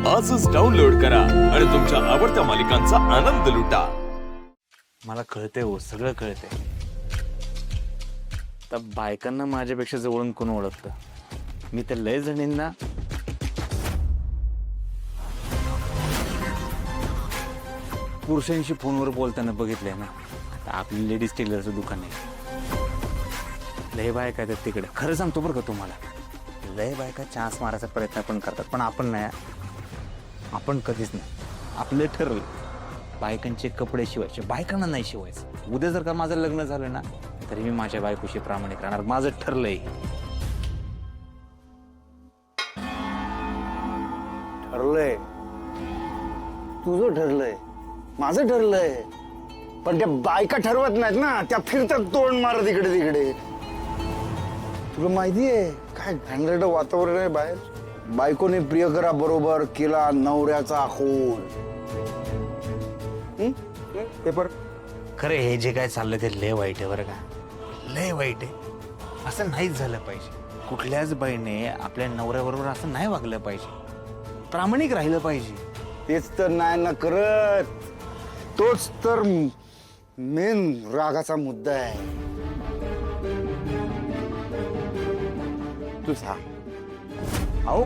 आजच डाउनलोड करा आणि तुमच्या आवडत्या मालिकांचा आनंद लुटा. मला कळते हो, सगळं कळते. तर बायकांना माझ्यापेक्षा जवळून कोण ओळखतं? मी तर लय जणींना पुरुषांशी फोनवर बोलताना बघितलंय ना. आता आपली लेडीज टेलरचं दुकान आहे, लय बायका आहेत तिकडे. खरं सांगतो बरं का तुम्हाला, लय बायका चान्स मारायचा प्रयत्न पण करतात, पण आपण नाही. आपण कधीच नाही. आपलं ठरलं बायकांचे कपडे शिवायचे, बायकांना नाही शिवायचं. उद्या जर का माझं लग्न झालं ना, तरी मी माझ्या बायकोशी प्रामाणिक राहणार. माझं ठरलंय. ठरलंय? तुझं ठरलंय, माझं ठरलंय, पण त्या बायका ठरवत नाहीत ना. त्या फिरतात तोंड मारत इकडे तिकडे. तुला माहितीये काय घाणेरडं वातावरण आहे बाहेर. बायकोने प्रियकरा बरोबर केला नवऱ्याचा खून. पेपर खरे हे जे काय चाललंय ते लय वाईट आहे बरं का, लय वाईट आहे. असं नाहीच झालं पाहिजे. कुठल्याच बाईने आपल्या नवऱ्याबरोबर असं नाही वागलं पाहिजे. प्रामाणिक राहिलं पाहिजे. तेच तर नाही ना करत. तोच तर मेन रागाचा मुद्दा आहे. तू सांग. अहो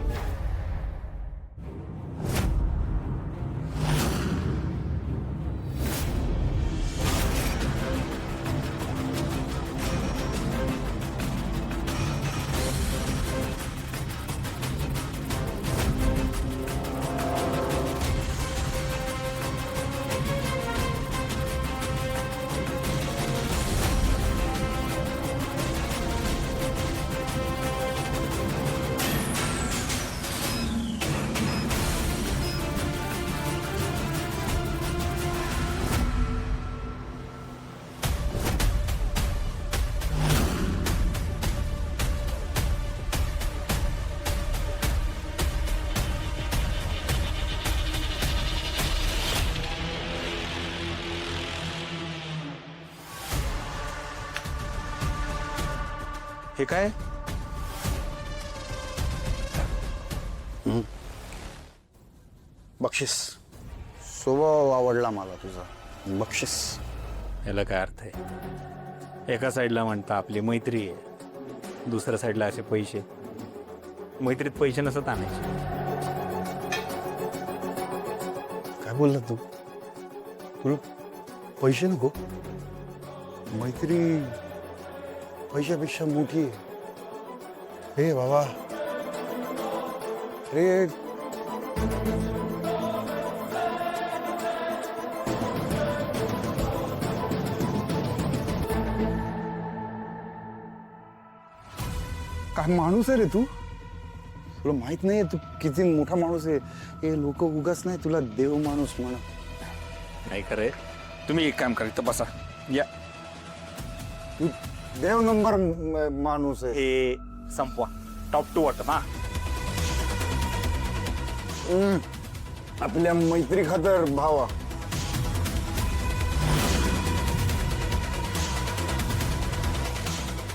हे काय? बक्षीस. स्वभाव आवडला मला तुझा. बक्षीस. याला काय अर्थ आहे? एका साईडला म्हणता आपली मैत्री आहे, दुसऱ्या साईडला असे पैसे. मैत्रीत पैसे नसत आणायचे. काय बोलला तू? तुला पैसे नको? मैत्री पैशापेक्षा मोठी आहे. हे बाबा, रे काय माणूस आहे रे तू. तुला माहित नाही तू किती मोठा माणूस आहे. हे लोक उगाच नाही तुला देव माणूस म्हणा. नाही खरंय. तुम्ही एक काम करा, इथं बसा. या, तू देव नंबर माणूस आहे. हे संपवा. Top to bottom. हा, आपल्या मैत्री खातर भावा.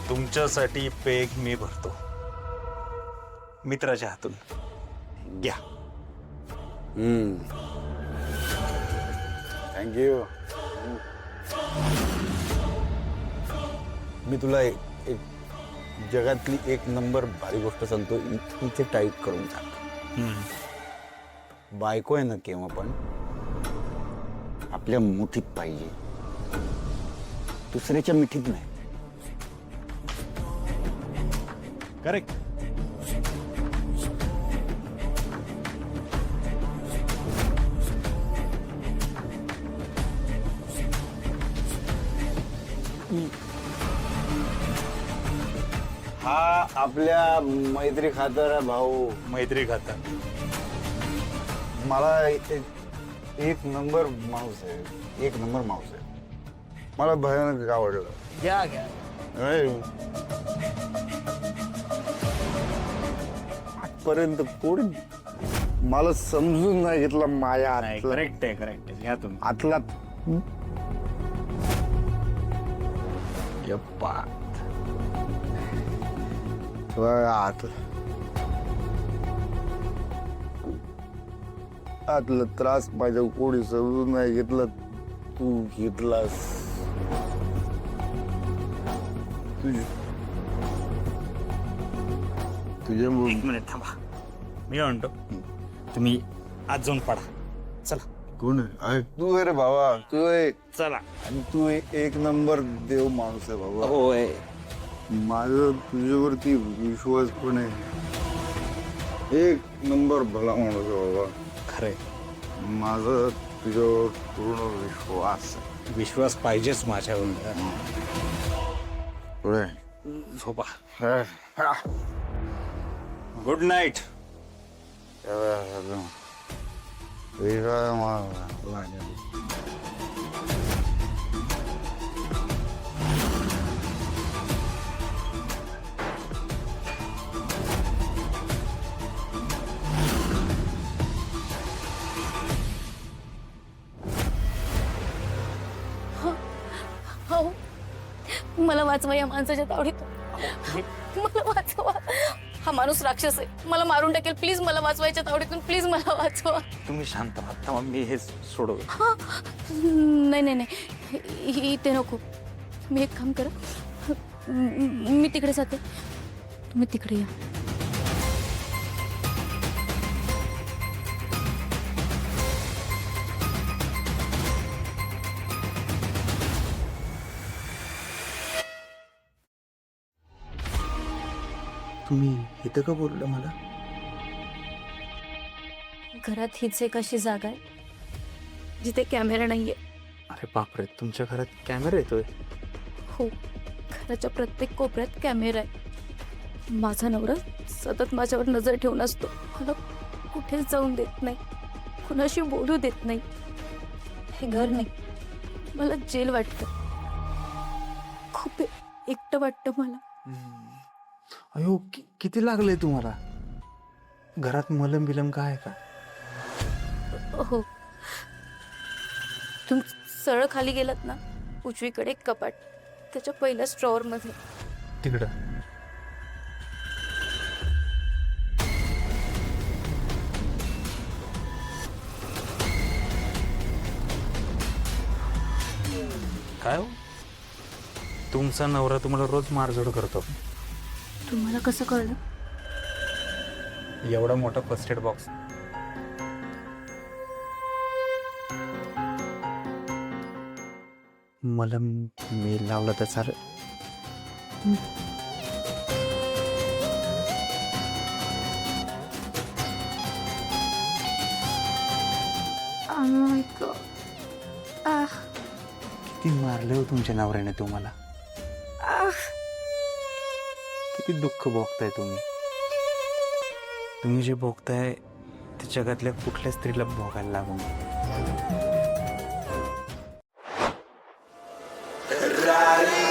तुमच्यासाठी पेग मी भरतो, मित्राच्या हातून. घ्या. थँक्यू. मी तुला एक जगातली एक नंबर भारी गोष्ट सांगतो. इथे टाईप करून टाक. बायको आहे ना केव्हा पण आपल्या मुठीत पाहिजे, दुसऱ्याच्या मिठीत नाही. करेक्ट. हा आपल्या मैत्री खातर भाऊ. मैत्री खाता. मला एक नंबर माणूस आहे. एक नंबर माणूस आहे. मला भयानक आवडलं. घ्या घ्या. आजपर्यंत कोण मला समजून नाही घेतलं. माझ्या करेक्ट आहे, करेक्ट आहे. घ्या तुम्ही. आतला यप्पा. आत आतला त्रास माझ्या कोणी समजून नाही घेतला, तू घेतलास. तुझ्यामुळे एक मिनिट थांबा, मी काय म्हणतो, तुम्ही आज जाऊन पडा. चला कोण आहे? तू आहे रे बाबा, तू आहे. चला. आणि तू एक नंबर देव माणूस आहे बाबा. होय. माझं तुझ्यावरती विश्वास पण आहे. एक नंबर भला माणूस आहे बाबा. खरंय. माझं तुझ्यावर पूर्ण विश्वास आहे. विश्वास पाहिजेच माझ्यावर. पुढे झोपा. Good night. हो, मला वाचवा या माणसाच्या तावडीतून. मला वाचवा. हा माणूस राक्षस आहे, मला मारून टाकेल. प्लीज मला वाचवायच्या तावडीतून. प्लीज मला वाचवा. तुम्ही शांत राहा. थांबा, मी हे सोडव. नाही नाही नाही, इथे नको. मी एक काम करा, मी तिकडे जाते, तुम्ही तिकडे या. तुम्ही इथं का बोललं मला? घरात हीच एक अशी जागा आहे जिथे कॅमेरा नाहीये. अरे बापरे, तुमच्या घरात कॅमेरा येतोय? हो, घराच्या प्रत्येक कोपऱ्यात कॅमेरा आहे. माझा नवरा सतत माझ्यावर नजर ठेवून असतो. मला कुठेच जाऊन देत नाही, कुणाशी बोलू देत नाही. हे घर नाही, मला जेल वाटतं. खूप एकटं वाटतं मला. अयो, किती लागलंय तुम्हाला? घरात मलम बिलम काय आहे का? हो, तुम्ही सरळ खाली गेलात ना, उजवीकडे एक कपाट, त्याच्या पहिल्या स्ट्रॉवर मध्ये. तिकडं. काय हो, तुमचा नवरा तुम्हाला रोज मारझोड करतो. तुम्हाला कसं कळलं? एवढा मोठा फर्स्ट एड बॉक्स. मलम मी लावलं तर चालेल? किती मारले हो तुमच्या नवऱ्याने तुम्हाला. किती दुःख भोगताय तुम्ही. तुम्ही जे भोगताय ते जगातल्या कुठल्या स्त्रीला भोगायला लागून. राणी